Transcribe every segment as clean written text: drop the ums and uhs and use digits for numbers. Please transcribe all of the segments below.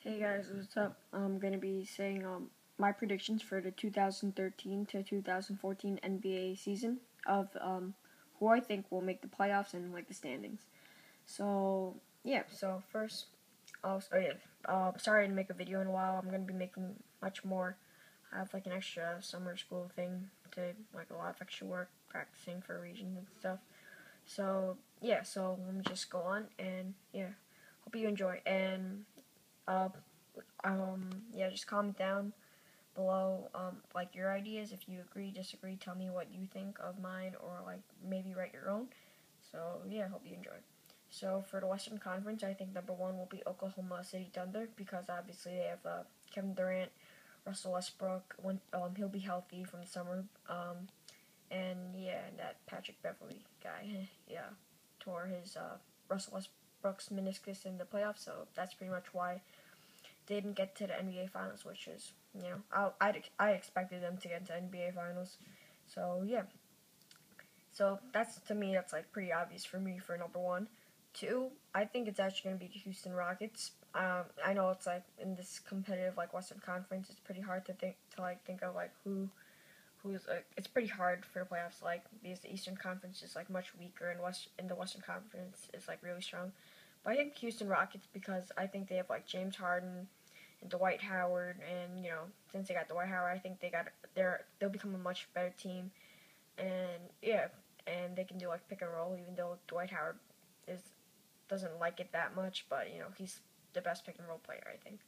Hey guys, what's up? I'm gonna be saying my predictions for the 2013 to 2014 NBA season of who I think will make the playoffs and like the standings. So yeah, so first, sorry to make a video in a while. I'm gonna be making much more. I have like an extra summer school thing to like a lot of extra work practicing for regions and stuff. So yeah, so let me just go on and yeah, hope you enjoy and uh yeah, just comment down below, like your ideas. If you agree, disagree, tell me what you think of mine, or like maybe write your own. So yeah, hope you enjoy. So for the Western Conference, I think number one will be Oklahoma City Thunder because obviously they have Kevin Durant, Russell Westbrook. When he'll be healthy from the summer, and yeah, that Patrick Beverly guy, yeah, tore his Russell Westbrook's meniscus in the playoffs. So that's pretty much why they didn't get to the NBA Finals, which is, I expected them to get to NBA Finals. So yeah, so that's, to me, that's like pretty obvious for me for number one. Two, I think it's actually going to be the Houston Rockets. I know it's like in this competitive like Western Conference, it's pretty hard to think of like who's it's pretty hard for the playoffs, like because the Eastern Conference is like much weaker and the Western Conference is like really strong. But I think Houston Rockets because I think they have like James Harden and Dwight Howard, and since they got Dwight Howard, I think they'll become a much better team, and yeah, and they can do like pick and roll, even though Dwight Howard is doesn't like it that much, but he's the best pick and roll player, I think.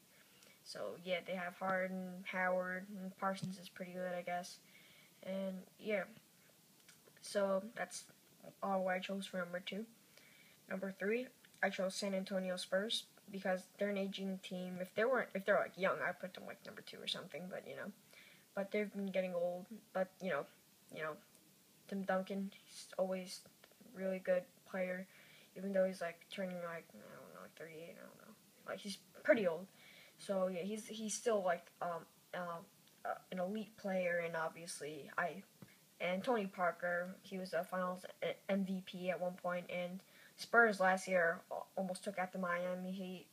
So yeah, they have Harden, Howard, and Parsons is pretty good, I guess, and yeah. So that's all what I chose for number two. Number three, I chose San Antonio Spurs because they're an aging team. If they're like young, I put them like number two or something. But they've been getting old. But you know, Tim Duncan, he's always a really good player, even though he's like turning like I don't know, like 38. I don't know, like he's pretty old. So yeah, he's still like an elite player, and obviously and Tony Parker, he was a Finals MVP at one point, and Spurs last year almost took out the Miami Heat.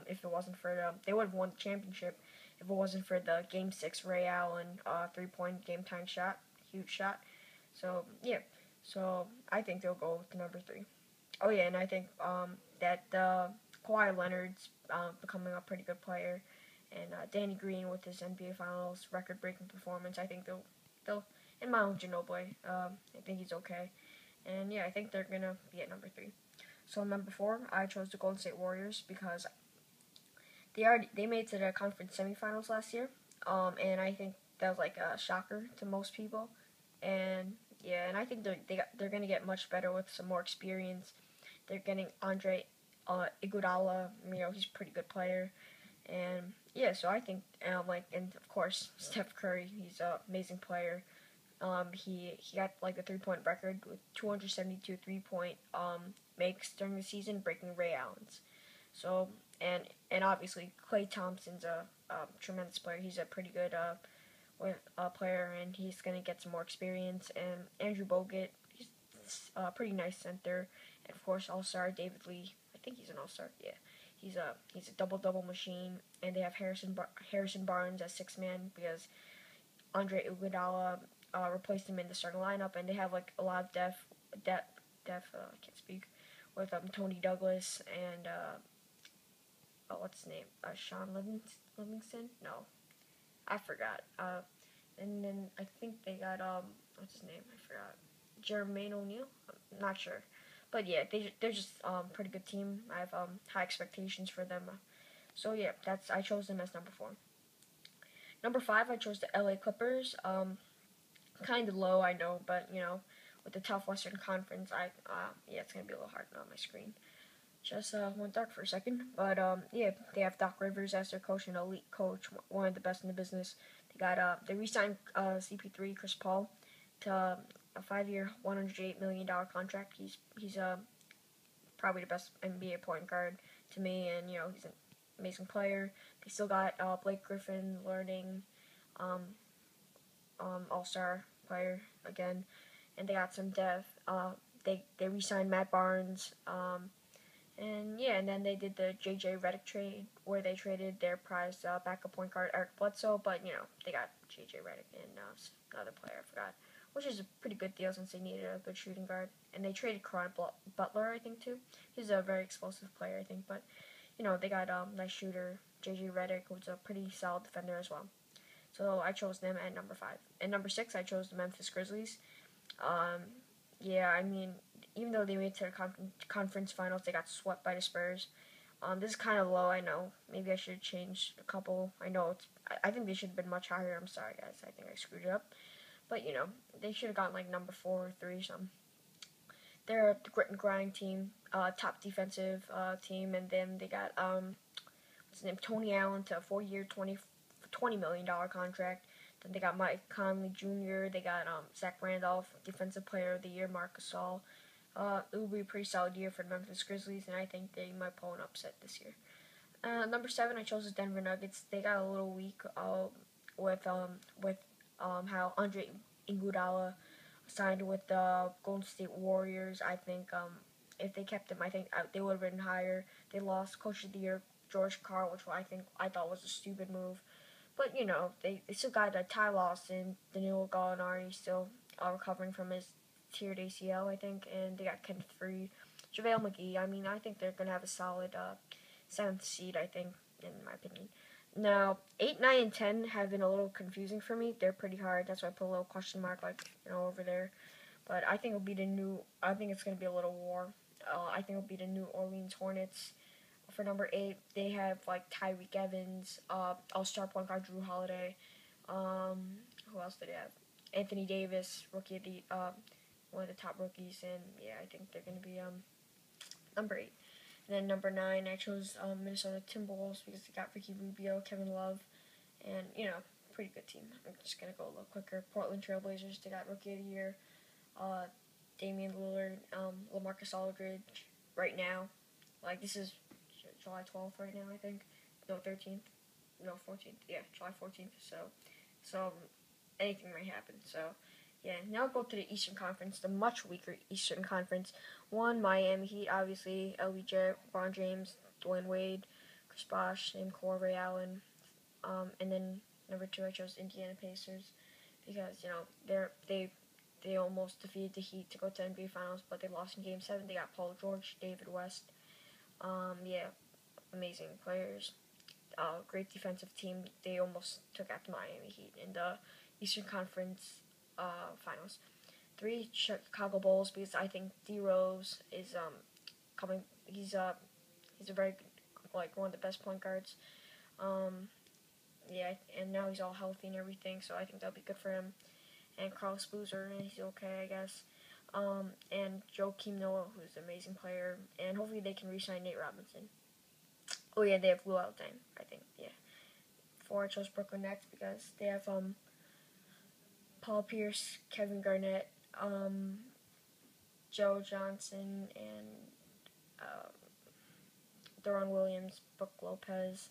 If it wasn't for they would have won the championship if it wasn't for the Game 6 Ray Allen 3-point game time shot, huge shot. So yeah, so I think they'll go to number three. Oh yeah, and I think that Kawhi Leonard's becoming a pretty good player, and Danny Green with his NBA Finals record-breaking performance. I think they'll and Manu Ginobili. I think he's okay, and yeah, I think they're gonna be at number three. So number four, I chose the Golden State Warriors because they made it to the conference semifinals last year, and I think that was like a shocker to most people, and yeah, and I think they're gonna get much better with some more experience. They're getting Andre Iguodala. He's a pretty good player, and yeah, so I think and of course Steph Curry. He's an amazing player. He got like a 3-point record with 272 3-point makes during the season, breaking Ray Allen's. So and obviously Klay Thompson's a tremendous player. He's a pretty good player, and he's gonna get some more experience. And Andrew Bogut, he's a pretty nice center, and of course All-Star David Lee. I think he's an All-Star. Yeah, he's a double machine. And they have Harrison Barnes as 6-man because Andre Iguodala replaced him in the starting lineup, and they have like a lot of depth. I can't speak, with Tony Douglas and what's his name? Sean Livingston? No, I forgot. And then I think they got what's his name? I forgot. Jermaine O'Neal. I'm not sure, but yeah, they're just pretty good team. I have high expectations for them. So yeah, I chose them as number four. Number five, I chose the LA Clippers. Kind of low, I know, but with the tough Western Conference, yeah, it's gonna be a little hard on my screen. Just went dark for a second, but yeah, they have Doc Rivers as their coach, an elite coach, one of the best in the business. They re-signed CP3 Chris Paul to a 5-year, $108 million contract. He's probably the best NBA point guard to me, and he's an amazing player. They still got Blake Griffin learning, All-Star player again, and they got some depth. They re-signed Matt Barnes, And yeah, and then they did the J.J. Redick trade where they traded their prized backup point guard Eric Bledsoe, but they got J.J. Redick and another player I forgot, which is a pretty good deal since they needed a good shooting guard. And they traded Caron Butler, I think, too. He's a very explosive player, I think, but they got nice shooter J.J. Redick, who's a pretty solid defender as well. So I chose them at number 5. At number 6, I chose the Memphis Grizzlies. Um, yeah, I mean, even though they made it to the conference finals, they got swept by the Spurs. This is kind of low, I know. Maybe I should have changed a couple. I know I think they should have been much higher. I'm sorry, guys. I think I screwed it up. But, they should have gotten like number 4 or 3 something. They're a grit and grind team, top defensive team, and then they got what's his name, Tony Allen to a 4-year, $20 million contract. Then they got Mike Conley Jr. They got Zach Randolph, Defensive Player of the Year, Marc Gasol. It will be a pretty solid year for the Memphis Grizzlies, and I think they might pull an upset this year. Number 7, I chose the Denver Nuggets. They got a little weak with how Andre Iguodala signed with the Golden State Warriors. I think if they kept him, I think they would have been higher. They lost Coach of the Year George Karl, which I thought was a stupid move. But they still got Ty Lawson, Danilo Gallinari still recovering from his tiered ACL, I think, and they got Kenneth Faried, JaVale McGee. I mean, I think they're gonna have a solid 7th seed, I think, in my opinion. Now, 8, 9, and 10 have been a little confusing for me. They're pretty hard. That's why I put a little question mark, over there. But I think I think it's gonna be a little war. I think it'll be the New Orleans Hornets. For number 8, they have Tyreek Evans, all-star point guard Drew Holiday. Who else did they have? Anthony Davis, rookie of the one of the top rookies, and yeah, I think they're gonna be number 8. And then number 9, I chose Minnesota Timberwolves because they got Ricky Rubio, Kevin Love, and pretty good team. I'm just gonna go a little quicker. Portland Trailblazers, they got rookie of the year, Damian Lillard, LaMarcus Aldridge. Right now, this is July 12th right now, I think. No, 13th. No, 14th. Yeah, July 14th. So anything might happen. So, yeah. Now go to the Eastern Conference, the much weaker Eastern Conference. 1, Miami Heat, obviously. LBJ, LeBron James, Dwayne Wade, Chris Bosh, Name Core, Ray Allen. And then number 2, I chose Indiana Pacers because they almost defeated the Heat to go to NBA Finals, but they lost in Game 7. They got Paul George, David West. Yeah, amazing players. Great defensive team. They almost took out the Miami Heat in the Eastern Conference Finals. 3, Chicago Bulls, because I think D Rose is coming. He's a very good, one of the best point guards. Yeah, and now he's all healthy and everything, so I think that'll be good for him. And Carlos Boozer, he's okay, I guess. And Joakim Noah, who's an amazing player, and hopefully they can re-sign Nate Robinson. Oh yeah, they have Lou Alcindor, I think. Yeah. 4, I chose Brooklyn Nets because they have Paul Pierce, Kevin Garnett, Joe Johnson, and Deron Williams, Brook Lopez,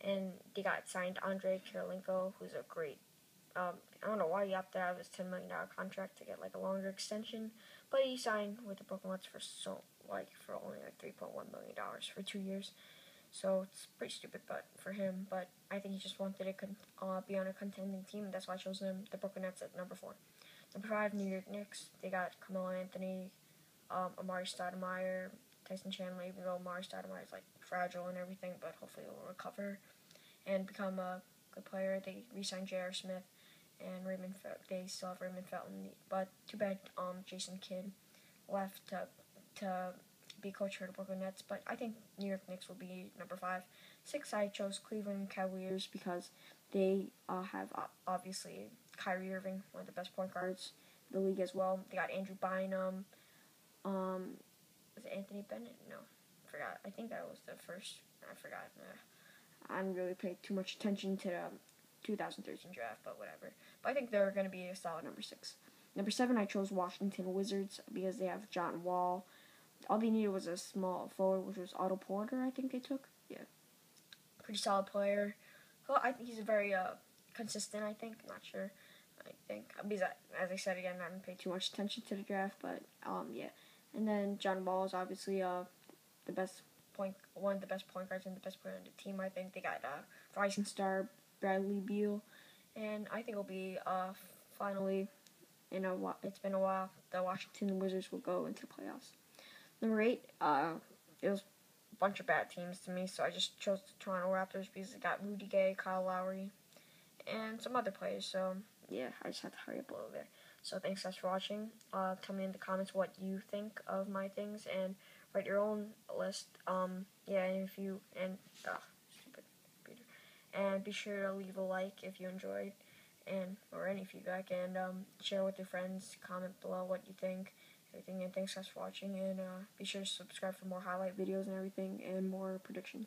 and they got signed Andre Kirilenko, who's a great. I don't know why he opted out of his $10 million contract to get a longer extension, but he signed with the Brooklyn Nets for only $3.1 million for 2 years. So it's pretty stupid, for him. But I think he just wanted to be on a contending team, and that's why I chose him. The Brooklyn Nets at number 4. Number 5, New York Knicks. They got Carmelo Anthony, Amari Stoudemire, Tyson Chandler. Even though Amari Stoudemire is fragile and everything, but hopefully he'll recover and become a good player. They re-signed J.R. Smith and Raymond. They still have Raymond Felton, but too bad Jason Kidd left to be coach for the Brooklyn Nets, but I think New York Knicks will be number 5. 6, I chose Cleveland Cavaliers because they have obviously Kyrie Irving, one of the best point guards in the league as well. They got Andrew Bynum. Was it Anthony Bennett? No, I forgot. I think that was the first. I forgot. I didn't really pay too much attention to the 2013 draft, but whatever. But I think they're going to be a solid number 6. Number 7, I chose Washington Wizards because they have John Wall. All they needed was a small forward, which was Otto Porter, I think they took. Yeah. Pretty solid player. Well, I think he's very consistent, I think. I'm not sure. I think. Because, as I said again, I didn't pay too much attention to the draft, but, yeah. And then John Wall is obviously the best one of the best point guards and the best player on the team. I think they got rising star Bradley Beal, and I think it'll be finally, it's been a while, the Washington Wizards will go into the playoffs. Number 8, it was a bunch of bad teams to me, so I just chose the Toronto Raptors because they got Rudy Gay, Kyle Lowry, and some other players. So yeah, I just had to hurry up a little bit. So thanks guys for watching. Tell me in the comments what you think of my things and write your own list. Yeah, and if you stupid computer. And be sure to leave a like if you enjoyed, and or any feedback, and share with your friends. Comment below what you think. Everything, and thanks guys for watching, and be sure to subscribe for more highlight videos and everything, and more predictions.